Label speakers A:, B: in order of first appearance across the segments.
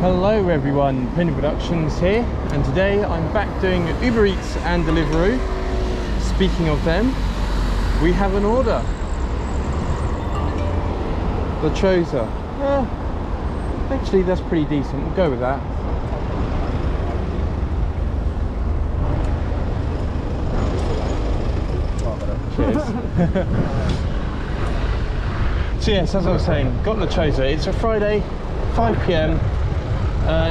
A: Hello everyone, Pinder Productions here, and today I'm back doing Uber Eats and Deliveroo. Speaking of them, we have an order. The Choser. Actually that's pretty decent, we'll go with that. Cheers. So yes, as I was saying, got the Choser. It's a Friday, 5 PM.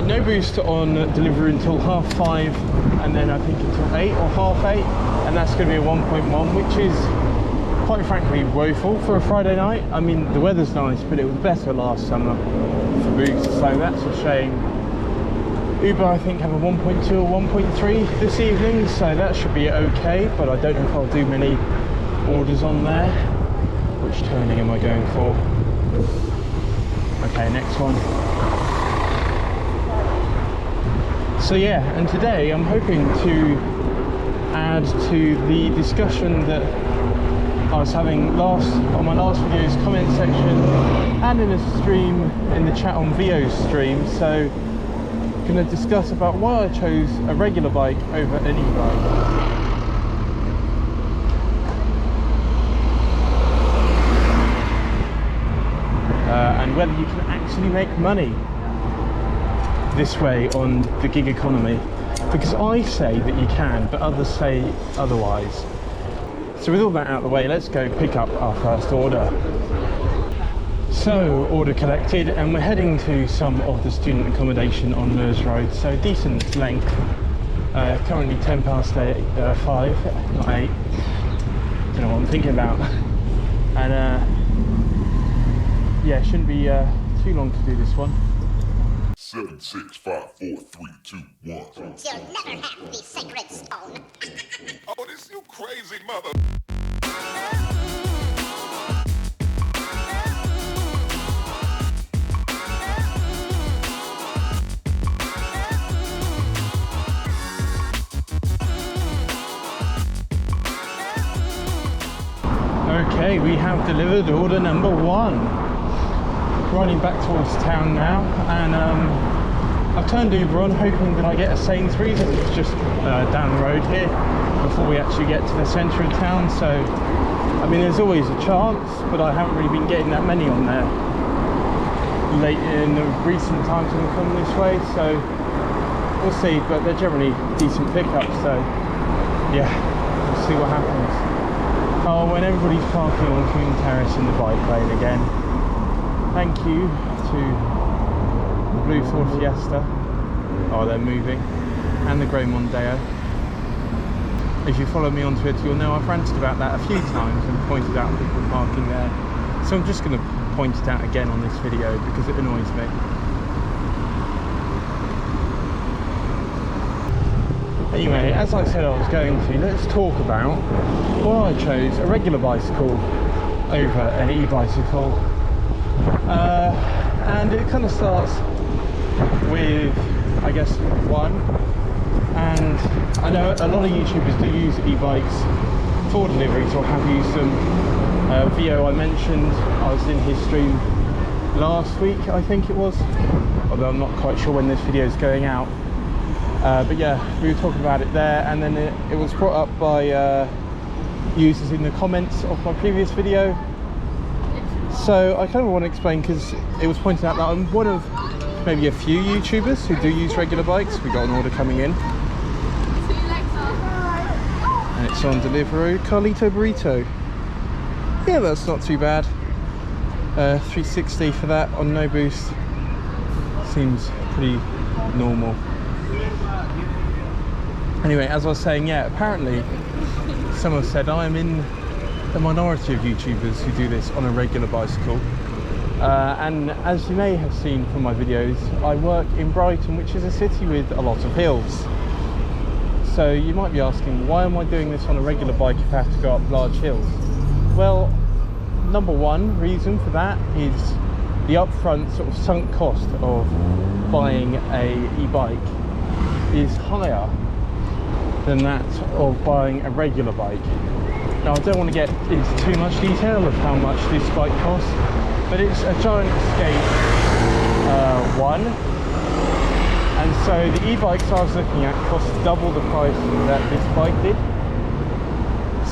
A: No boost on delivery until 5:30, and then I think until 8 or 8:30, and that's going to be a 1.1, which is quite frankly woeful for a Friday night. I mean, the weather's nice, but it was better last summer for boost, so that's a shame. Uber, I think, have a 1.2 or 1.3 this evening, so that should be okay, but I don't know if I'll do many orders on there. Which turning am I going for? Okay, next one. So yeah, and today I'm hoping to add to the discussion that I was having on my last video's comment section and in a stream in the chat on VO stream. So I'm going to discuss about why I chose a regular bike over an e-bike. And whether you can actually make money this way on the gig economy, because I say that you can, but others say otherwise. So with all that out of the way, let's go pick up our first order. So order collected, and we're heading to some of the student accommodation on Mears Road, so decent length. Currently 5, not 8. Don't know what I'm thinking about. And yeah, shouldn't be too long to do this one.
B: 7, 6, 5, 4, 3, 2, 1.
C: You'll never have the sacred stone.
B: Otis, you crazy mother.
A: Okay, we have delivered order number 1. Riding back towards town now, and I've turned Uber on hoping that I get a Sainsbury's. It's just down the road here before we actually get to the centre of town, so I mean there's always a chance, but I haven't really been getting that many on there late in the recent times when I've come this way, so we'll see, but they're generally decent pickups, so yeah, we'll see what happens. Oh, when everybody's parking on Coombe Terrace in the bike lane again. Thank you to the Blue Ford Fiesta, oh they're moving, and the Grey Mondeo. If you follow me on Twitter, you'll know I've ranted about that a few times and pointed out people parking there. So I'm just going to point it out again on this video because it annoys me. Anyway, as I said I was going to, let's talk about why I chose a regular bicycle over an e-bicycle. And it kind of starts with, I guess, one, and I know a lot of YouTubers do use e-bikes for deliveries or have used them. VO, I mentioned, I was in his stream last week, I think it was, although I'm not quite sure when this video is going out, but yeah, we were talking about it there, and then it was brought up by users in the comments of my previous video. So I kind of want to explain, because it was pointed out that I'm one of maybe a few YouTubers who do use regular bikes. We got an order coming in, and it's on Deliveroo. Carlito Burrito. Yeah, that's not too bad. 360 for that on no boost. Seems pretty normal. Anyway, as I was saying, yeah, apparently some have said I'm in the minority of YouTubers who do this on a regular bicycle, and as you may have seen from my videos, I work in Brighton, which is a city with a lot of hills. So you might be asking, why am I doing this on a regular bike if I have to go up large hills? Well, number one reason for that is the upfront sort of sunk cost of buying a e-bike is higher than that of buying a regular bike. Now I don't want to get into too much detail of how much this bike costs, but it's a Giant Escape 1 So the e-bikes I was looking at cost double the price that this bike did.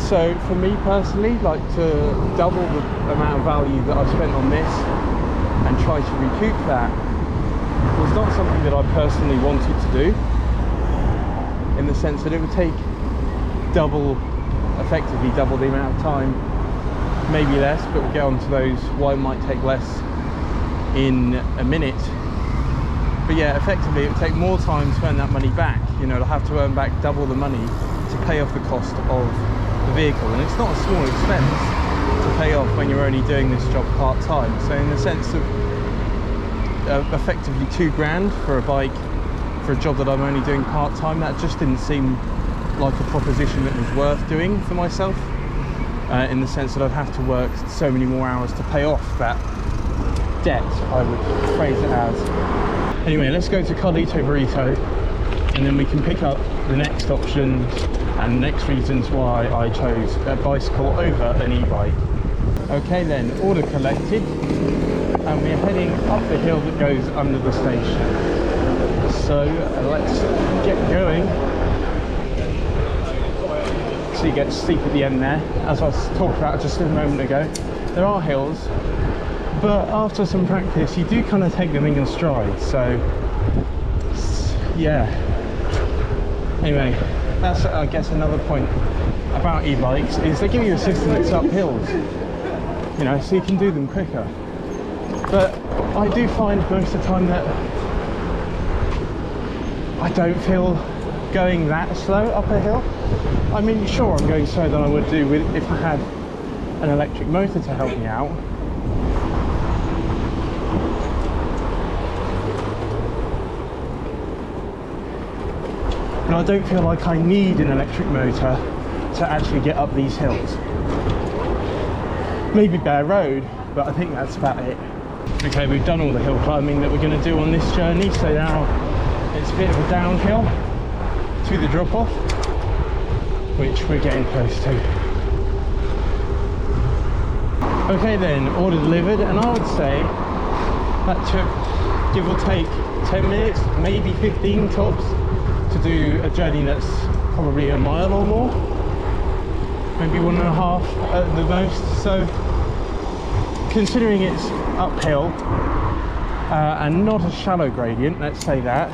A: So for me personally, like to double the amount of value that I spent on this and try to recoup that was not something that I personally wanted to do, in the sense that it would take effectively double the amount of time, maybe less, but we'll get on to those why it might take less in a minute. But yeah, effectively it would take more time to earn that money back. You know, I'll have to earn back double the money to pay off the cost of the vehicle, and it's not a small expense to pay off when you're only doing this job part-time. So in the sense of effectively £2,000 for a bike for a job that I'm only doing part-time, that just didn't seem like a proposition that was worth doing for myself, in the sense that I'd have to work so many more hours to pay off that debt, I would phrase it as. Anyway, let's go to Carlito Burrito and then we can pick up the next options and the next reasons why I chose a bicycle over an e-bike. Okay then, order collected, and we're heading up the hill that goes under the station. So let's get going. So you get steep at the end there, as I was talking about just a moment ago. There are hills, but after some practice you do kind of take them in your stride, so yeah. Anyway, that's I guess another point about e-bikes is they give you assistance up hills, you know, so you can do them quicker. But I do find most of the time that I don't feel going that slow up a hill. I mean, sure, I'm going slower than I would do if I had an electric motor to help me out. And I don't feel like I need an electric motor to actually get up these hills. Maybe bare road, but I think that's about it. Okay, we've done all the hill climbing that we're going to do on this journey, so now it's a bit of a downhill to the drop-off, which we're getting close to. Okay then, order delivered, and I would say that took, give or take, 10 minutes, maybe 15 tops, to do a journey that's probably a mile or more, maybe 1.5 at the most. So considering it's uphill and not a shallow gradient, let's say that,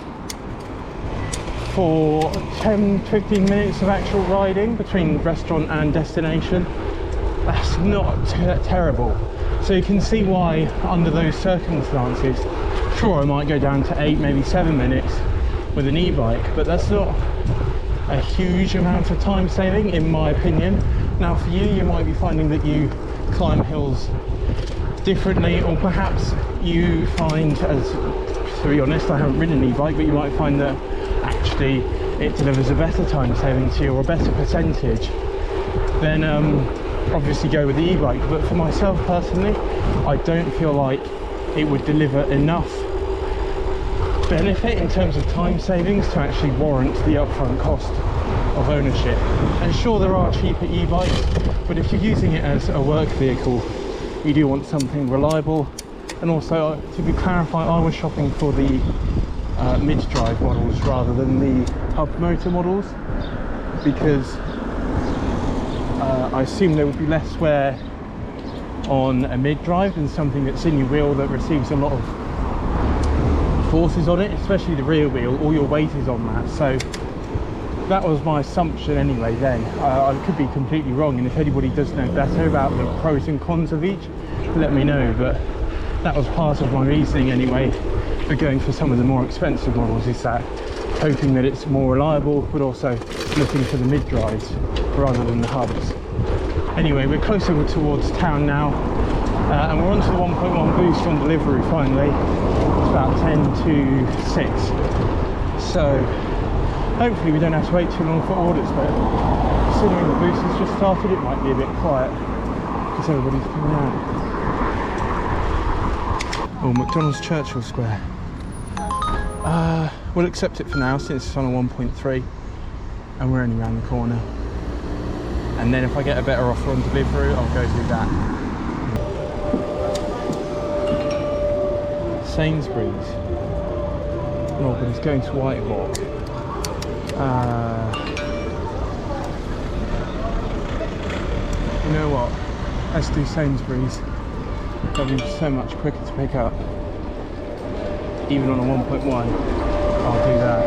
A: for 10-15 minutes of actual riding between restaurant and destination, that's not terrible. So you can see why under those circumstances, sure, I might go down to 8, maybe 7 minutes with an e-bike, but that's not a huge amount of time saving in my opinion. Now for you, you might be finding that you climb hills differently, or perhaps you find, as to be honest, I haven't ridden an e-bike, but you might find that actually it delivers a better time saving to you, or a better percentage, then obviously go with the e-bike. But for myself personally, I don't feel like it would deliver enough benefit in terms of time savings to actually warrant the upfront cost of ownership. And sure, there are cheaper e-bikes, but if you're using it as a work vehicle, you do want something reliable. And also, to be clarified, I was shopping for the mid-drive models rather than the hub motor models, because I assume there would be less wear on a mid-drive than something that's in your wheel that receives a lot of forces on it, especially the rear wheel. All your weight is on that, so that was my assumption anyway then. I could be completely wrong, and if anybody does know better about the pros and cons of each, let me know. But that was part of my reasoning anyway for going for some of the more expensive models, is that hoping that it's more reliable, but also looking for the mid-drives rather than the hubs. Anyway, we're closer towards town now, and we're on to the 1.1 boost on Deliveroo finally. It's about 10 to 6, so hopefully we don't have to wait too long for orders, but considering the boost has just started, it might be a bit quiet because everybody's coming out. Oh, McDonald's Churchill Square. We'll accept it for now since it's on a 1.3 and we're only around the corner. And then if I get a better offer on Deliveroo, I'll go do that. Sainsbury's. Oh, but it's going to Whitehall. You know what? Let's do Sainsbury's. That'll be so much quicker to pick up. Even on a 1.1, I'll do that.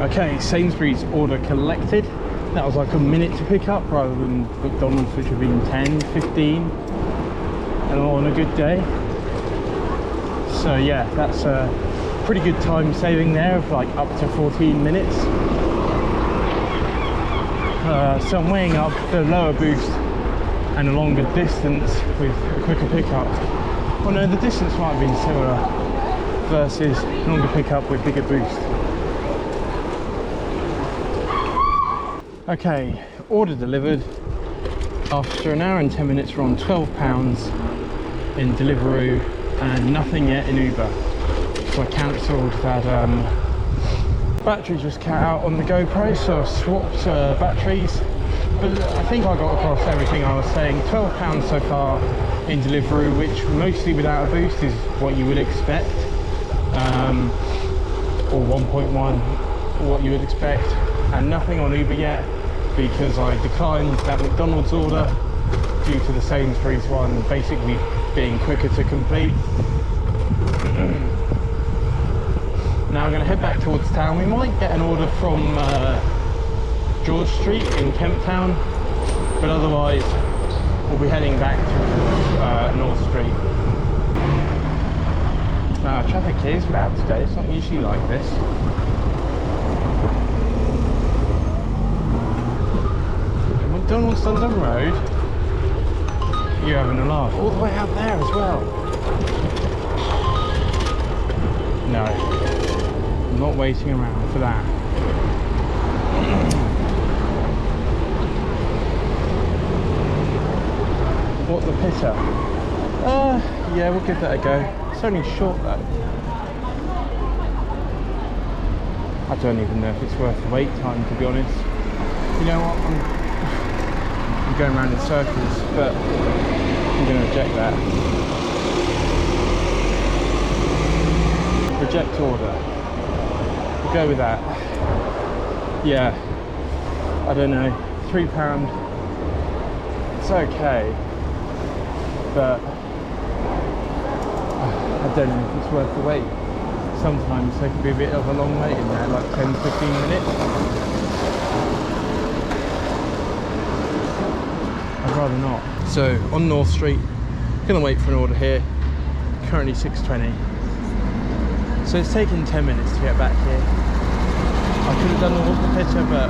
A: Okay, Sainsbury's order collected. That was like a minute to pick up rather than McDonald's, which would have been 10, 15, and all on a good day. So yeah, that's a pretty good time saving there of like up to 14 minutes. So I'm weighing up the lower boost and a longer distance with a quicker pickup. Well no, the distance might have been similar versus longer pickup with bigger boost. Okay, order delivered. After an hour and 10 minutes we're on £12 in Deliveroo and nothing yet in Uber. So I cancelled that battery just cut out on the GoPro, so I swapped batteries. But I think I got across everything I was saying. £12 so far in Deliveroo, which mostly without a boost is what you would expect. Or 1.1, what you would expect. And nothing on Uber yet because I declined that McDonald's order due to the Sainsbury's one basically being quicker to complete. Now I'm going to head back towards town. We might get an order from George Street in Kemp Town, but otherwise we'll be heading back to North Street. Traffic is bad today, it's not usually like this. McDonald's London Road. You're having a laugh. All the way out there as well. No, I'm not waiting around for that. What, the pitter? Yeah, we'll give that a go. It's only short though. I don't even know if it's worth the wait time, to be honest. You know what? I'm going around in circles, but I'm going to reject that. Reject order. We'll go with that. Yeah. I don't know. £3. It's okay. But I don't know if it's worth the wait. Sometimes there can be a bit of a long wait in there, like 10-15 minutes. I'd rather not. So on North Street, gonna wait for an order here. Currently 6:20. So it's taken 10 minutes to get back here. I could have done the water pitter, but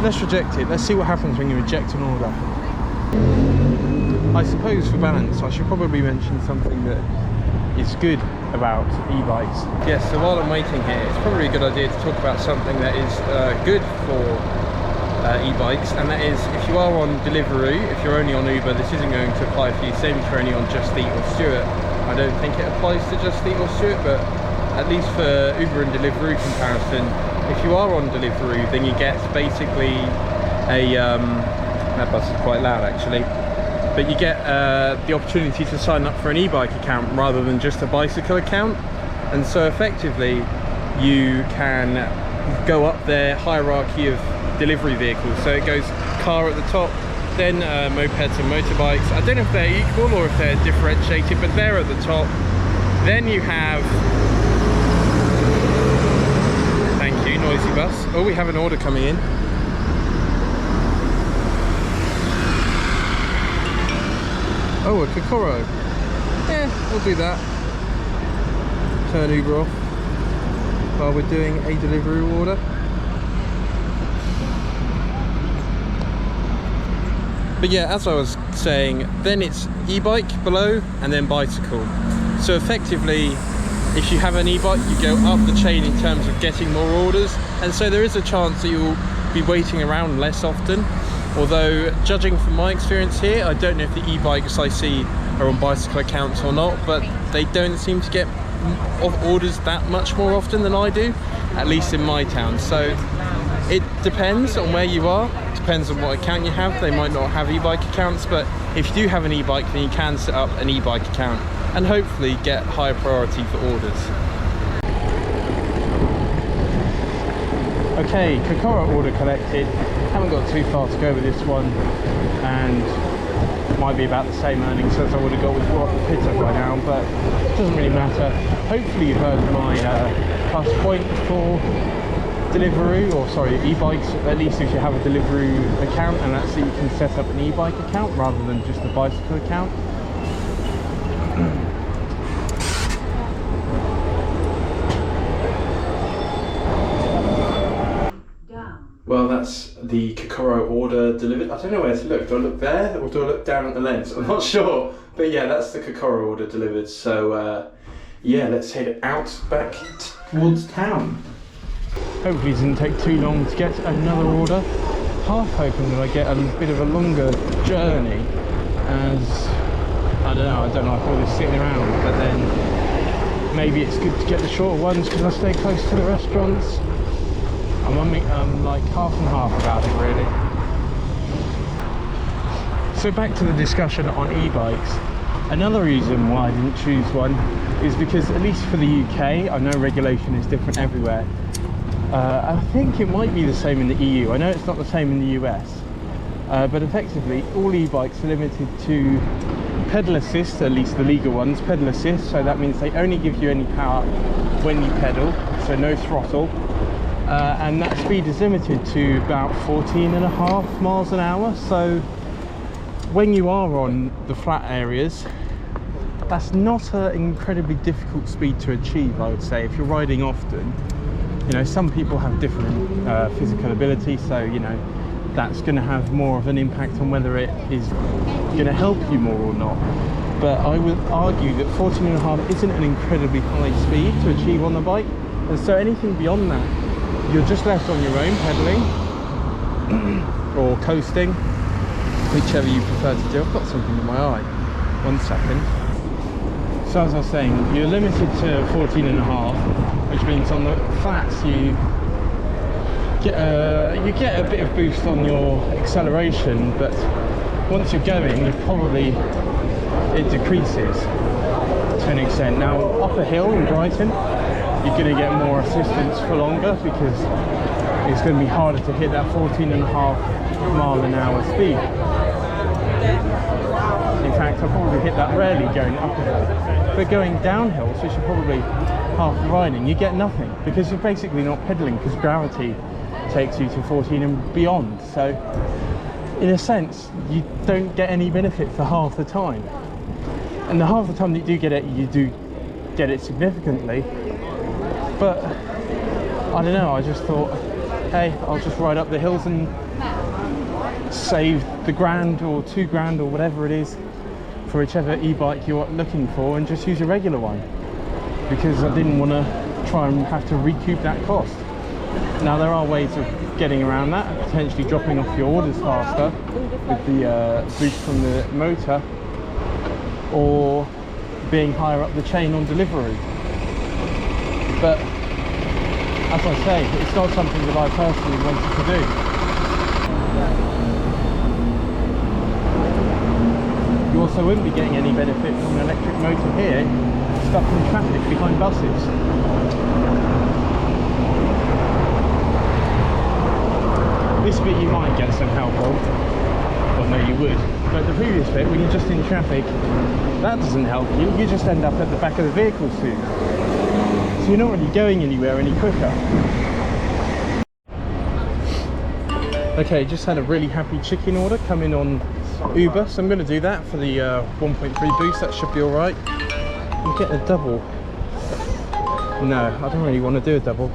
A: let's reject it. Let's see what happens when you reject an order. I suppose for balance, I should probably mention something that is good about e-bikes. Yes, so while I'm waiting here, it's probably a good idea to talk about something that is good for e-bikes, and that is if you are on Deliveroo. If you're only on Uber, this isn't going to apply for you. Same if you're only on Just Eat or Stuart. I don't think it applies to Just Eat or Stuart, but at least for Uber and Deliveroo comparison, if you are on Deliveroo, then you get basically a that bus is quite loud actually, but you get the opportunity to sign up for an e-bike account rather than just a bicycle account. And so effectively you can go up their hierarchy of delivery vehicles. So it goes car at the top, then mopeds and motorbikes. I don't know if they're equal or if they're differentiated, but they're at the top. Then you have, thank you, noisy bus. Oh, we have an order coming in. Oh, a Courier. Yeah, we'll do that. Turn Uber off while we're doing a Deliveroo order. But yeah, as I was saying, then it's e-bike below and then bicycle. So effectively, if you have an e-bike, you go up the chain in terms of getting more orders. And so there is a chance that you'll be waiting around less often. Although, judging from my experience here, I don't know if the e-bikes I see are on bicycle accounts or not, but they don't seem to get orders that much more often than I do, at least in my town. So it depends on where you are, it depends on what account you have. They might not have e-bike accounts, but if you do have an e-bike, then you can set up an e-bike account and hopefully get higher priority for orders. Okay, Courier order collected. Haven't got too far to go with this one, and might be about the same earnings as I would have got with Pinder by now, but it doesn't really matter. Hopefully you've heard my plus point for Deliveroo, or sorry, eBikes, at least if you have a Deliveroo account, and that's so you can set up an e-bike account rather than just a bicycle account. Well, that's the Courier order delivered. I don't know where to look. Do I look there or do I look down at the lens? I'm not sure. But yeah, that's the Courier order delivered. So yeah, let's head out back towards town. Hopefully it didn't take too long to get another order. Half hoping that I get a bit of a longer journey, as I don't like all this sitting around, but then maybe it's good to get the shorter ones because I stay close to the restaurants. I'm like half and half about it really. So back to the discussion on e-bikes. Another reason why I didn't choose one is because, at least for the UK, I know regulation is different everywhere. I think it might be the same in the EU. I know it's not the same in the US. But effectively, all e-bikes are limited to pedal assist, at least the legal ones, pedal assist. So that means they only give you any power when you pedal, so no throttle. And that speed is limited to about 14.5 miles an hour. So when you are on the flat areas, that's not an incredibly difficult speed to achieve, I would say, if you're riding often. You know, some people have different physical ability, so you know that's going to have more of an impact on whether it is going to help you more or not. But I would argue that 14.5 isn't an incredibly high speed to achieve on the bike, and so anything beyond that, you're just left on your own pedaling or coasting, whichever you prefer to do. I've got something in my eye. 1 second. So as I was saying, you're limited to 14.5, which means on the flats you get a bit of boost on your acceleration, but once you're going, it decreases to an extent. Now up a hill in Brighton, you're going to get more assistance for longer because it's going to be harder to hit that 14.5 mile an hour speed. In fact, I probably hit that rarely going up a hill. But going downhill, which is probably half the riding, you get nothing because you're basically not pedaling because gravity takes you to 14 and beyond. So in a sense, you don't get any benefit for half the time. And the half the time that you do get it, you do get it significantly. But I don't know, I just thought, hey, I'll just ride up the hills and save the £1 or £2 or whatever it is for whichever e-bike you're looking for, and just use a regular one, because I didn't want to try and have to recoup that cost. Now there are ways of getting around that, potentially dropping off your orders faster with the boost from the motor, or being higher up the chain on Deliveroo. But as I say, it's not something that I personally wanted to do. You also wouldn't be getting any benefit from an electric motor here, stuck in traffic behind buses. This bit you might get some help on, well no you would, but the previous bit, when you're just in traffic, that doesn't help you, you just end up at the back of the vehicle soon. So you're not really going anywhere any quicker. Okay, just had a really happy chicken order come in on Uber, so I'm going to do that for the 1.3 boost. That should be alright. You get a double. No, I don't really want to do a double.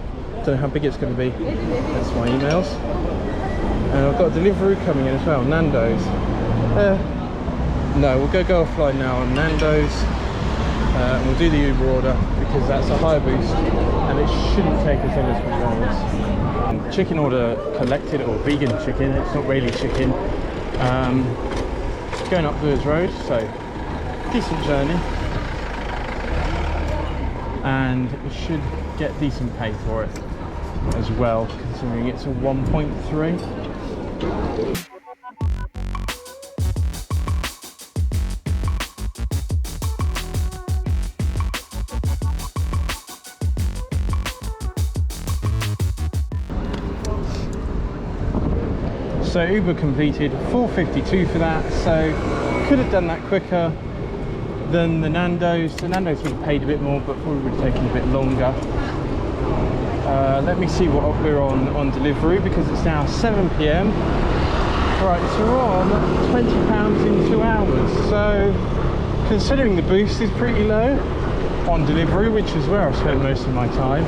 A: Don't know how big it's going to be. That's my emails. And I've got a Deliveroo coming in as well, Nando's. No, we'll go offline now on Nando's. And we'll do the Uber order because that's a higher boost and it shouldn't take as long as McDonald's. Chicken order collected, or vegan chicken, it's not really chicken. Going up Lewis Road, so decent journey, and it should get decent pay for it as well, considering it's a 1.3. So Uber completed 4.52 for that, so could have done that quicker than the Nando's. The Nando's would have paid a bit more, but probably would have taken a bit longer. Let me see what we're on Deliveroo, because it's now 7 p.m. Right, so we're on £20 in 2 hours. So considering the boost is pretty low on Deliveroo, which is where I've spent most of my time,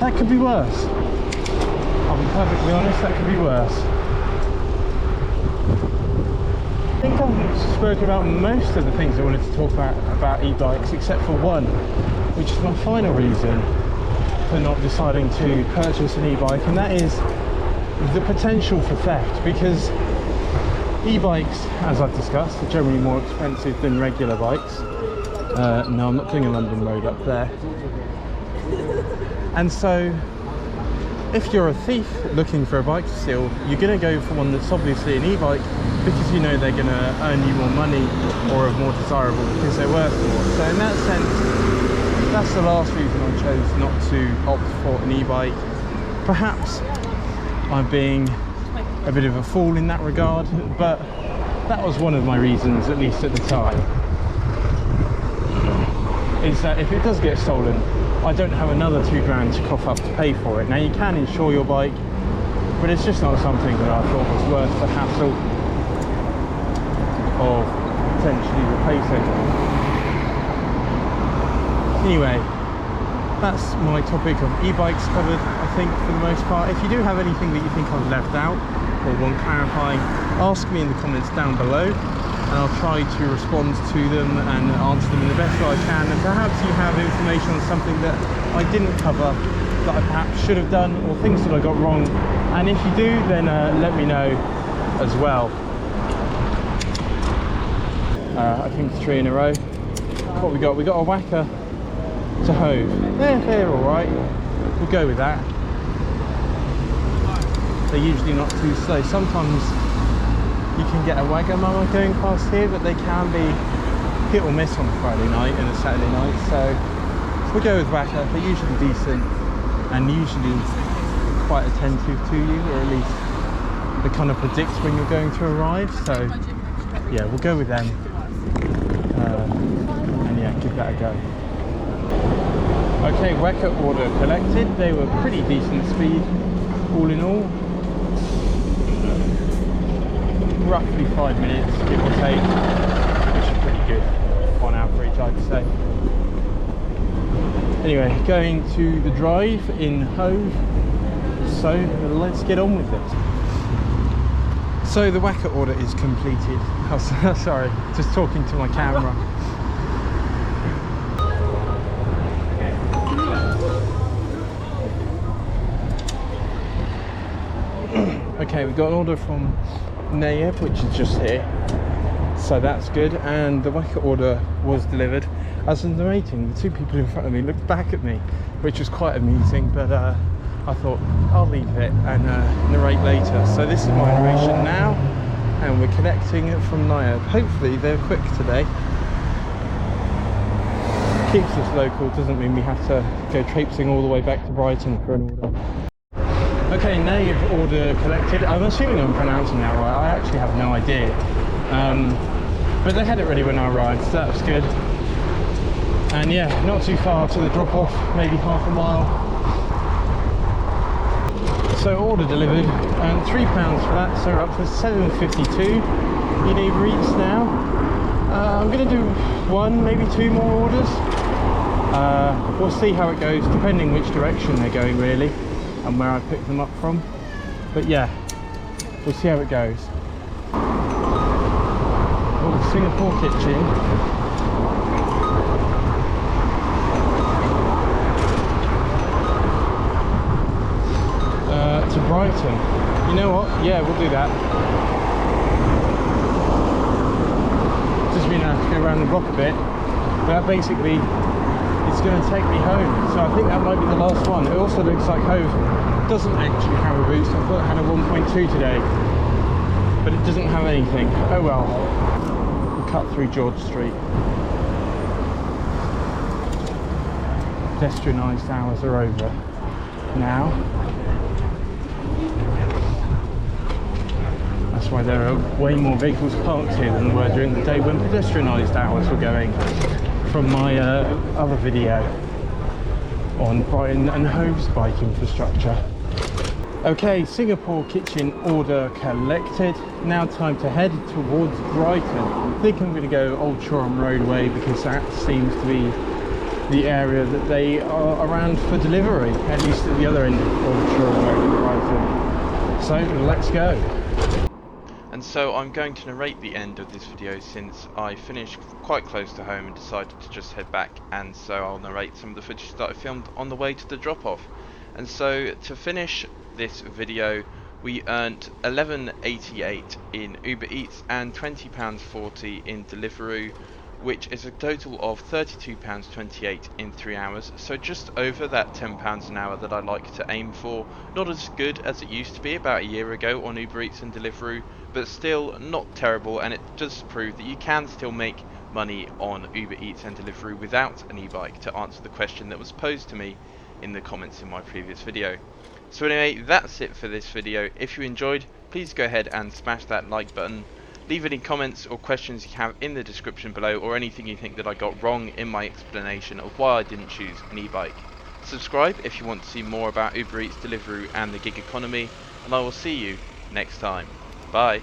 A: that could be worse. I'll be perfectly honest, that could be worse. I think I've spoken about most of the things I wanted to talk about e-bikes, except for one, which is my final reason for not deciding to purchase an e-bike, and that is the potential for theft, because e-bikes, as I've discussed, are generally more expensive than regular bikes. No, I'm not doing a London road up there. And so if you're a thief looking for a bike to steal, you're going to go for one that's obviously an e-bike, because you know they're going to earn you more money or are more desirable because they're worth more. So in that sense, that's the last reason I chose not to opt for an e-bike. Perhaps I'm being a bit of a fool in that regard, but that was one of my reasons, at least at the time, is that if it does get stolen, I don't have another £2 to cough up to pay for it. Now, you can insure your bike, but it's just not something that I thought was worth the hassle of potentially replacing. Anyway, that's my topic of e-bikes covered, I think, for the most part. If you do have anything that you think I've left out or want clarifying, ask me in the comments down below, and I'll try to respond to them and answer them in the best way I can. And perhaps you have information on something that I didn't cover that I perhaps should have done, or things that I got wrong. And if you do, then let me know as well. I think 3 in a row. What we got? We got a whacker to hove. They're all right. We'll go with that. They're usually not too slow. Sometimes you can get a Wagamama going past here, but they can be hit or miss on a Friday night and a Saturday night. So we'll go with whacker. They're usually decent and usually quite attentive to you, or at least they kind of predict when you're going to arrive. So yeah, we'll go with them. And yeah, give that a go. Okay, whacker order collected. They were pretty decent speed, all in all. Roughly 5 minutes, give or take, which is pretty good on average, I'd say. Anyway, going to the drive in Hove, so let's get on with it. So the whacker order is completed. Oh, sorry, just talking to my camera. Okay, we got an order from Nayeb, which is just here, so that's good, and the whacker order was delivered. As I'm narrating, the two people in front of me looked back at me, which was quite amusing, but I thought I'll leave it and narrate later. So this is my narration now, and we're connecting it from Nayeb. Hopefully they're quick today. Keeps us local, doesn't mean we have to go traipsing all the way back to Brighton for an order. Okay, Nayeb order collected. I'm assuming I'm pronouncing that right. I actually have no idea. But they had it ready when I arrived, so that was good. And yeah, not too far to the drop-off, maybe half a mile. So order delivered, and £3 for that, so we're up to £7.52 in Uber Eats now. I'm going to do 1, maybe 2 more orders. We'll see how it goes, depending which direction they're going really, and where I pick them up from. But yeah, we'll see how it goes. Oh, Singapore kitchen. To Brighton. You know what? Yeah, we'll do that. Just mean I have to go around the block a bit. But that basically it's going to take me home. So I think that might be the last one. It also looks like Hove doesn't actually have a boost. I thought it had a 1.2 today, but it doesn't have anything. Oh well. We'll cut through George Street. Pedestrianised hours are over now. That's why there are way more vehicles parked here than there were during the day when pedestrianised hours were going, from my other video on Brighton and Hove's bike infrastructure. Okay, Singapore kitchen order collected. Now time to head towards Brighton. I think I'm going to go Old Shoreham Roadway because that seems to be the area that they are around for delivery, at least at the other end of Old Shoreham Road in Brighton. So let's go.
D: And so I'm going to narrate the end of this video since I finished quite close to home and decided to just head back, and so I'll narrate some of the footage that I filmed on the way to the drop-off. And so to finish this video, we earned $11.88 in Uber Eats and £20.40 in Deliveroo, which is a total of £32.28 in 3 hours, so just over that £10 an hour that I like to aim for. Not as good as it used to be about a year ago on Uber Eats and Deliveroo, but still not terrible, and it does prove that you can still make money on Uber Eats and Deliveroo without an e-bike, to answer the question that was posed to me in the comments in my previous video. So anyway, that's it for this video. If you enjoyed, please go ahead and smash that like button. Leave any comments or questions you have in the description below, or anything you think that I got wrong in my explanation of why I didn't choose an e-bike. Subscribe if you want to see more about Uber Eats, Deliveroo and the gig economy, and I will see you next time. Bye.